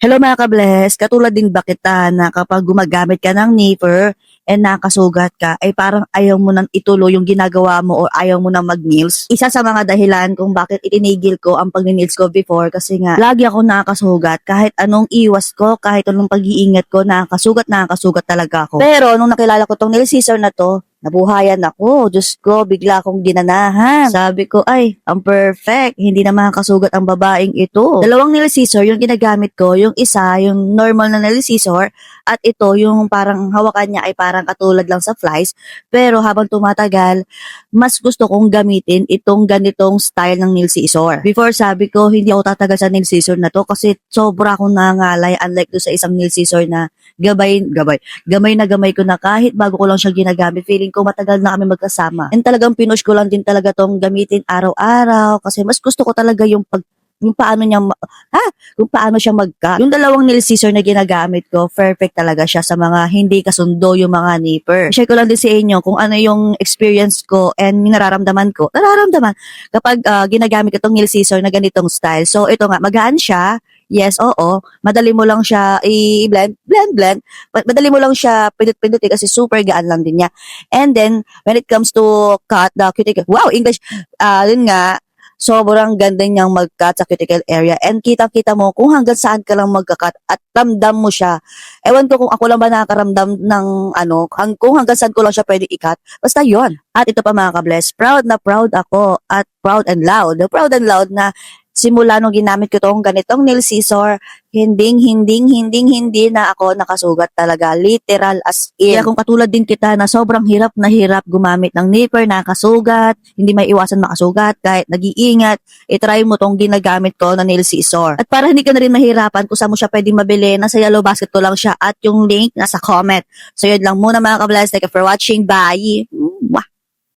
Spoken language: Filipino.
Hello mga ka-bless, katulad din ba kita na kapag gumagamit ka ng nipper and nakasugat ka, ay parang ayaw mo nang ituloy yung ginagawa mo o ayaw mo nang mag-nails? Isa sa mga dahilan kung bakit itinigil ko ang pag-nails ko before kasi nga lagi ako nakasugat. Kahit anong iwas ko, kahit anong pag-iingat ko, nakasugat talaga ako. Pero nung nakilala ko tong nail scissor na to, nabuhayan ako. Diyos ko, bigla akong ginanahan. Sabi ko, ay, ang perfect. Hindi na makakasugat ang babaeng ito. Dalawang nail scissor yung ginagamit ko. Yung isa, yung normal na nail scissor. At ito, yung parang hawakan niya ay parang katulad lang sa flies. Pero habang tumatagal, mas gusto kong gamitin itong ganitong style ng nail scissor. Before sabi ko, hindi ako tatagal sa nail scissor na to kasi sobra akong nangangalay. Unlike do sa isang nail scissor na gamay na gamay ko na kahit bago ko lang siya ginagamit. Feeling ko matagal na kami magkasama. And talagang pinush ko lang din talaga tong gamitin araw-araw kasi mas gusto ko talaga yung paano niya kung paano siya magka. Yung dalawang nail scissor na ginagamit ko, perfect talaga siya sa mga hindi kasundo yung mga nipper. Share ko lang din sa inyo kung ano yung experience ko and nararamdaman kapag ginagamit ko tong nail scissor na ganitong style. So ito nga, magaan siya. Yes, oo. Madali mo lang siya i-blend. Madali mo lang siya pindot-pindutin kasi super gaan lang din niya. And then, when it comes to cut the cuticle, wow, English, yun nga, sobrang ganda niyang mag-cut sa cuticle area. And kitang-kita mo kung hanggang saan ka lang magka-cut at ramdam mo siya. Ewan ko kung ako lang ba nakakaramdam ng kung hanggang saan ko lang siya pwede i-cut. Basta yon. At ito pa mga ka-bless, proud na proud ako at proud and loud. Proud and loud na simula nung ginamit ko tong ganitong nail scissor, hindi na ako nakasugat talaga. Literal as in. Kaya kung katulad din kita na sobrang hirap na hirap gumamit ng nipper, nakasugat, hindi may iwasan makasugat, kahit nag-iingat, itry mo tong ginagamit ko na nail scissor. At para hindi ka na rin mahirapan kung saan mo siya pwedeng mabili, nasa yellow basket ko lang siya at yung link nasa comment. So yun lang muna mga ka-bless. Thank you for watching. Bye!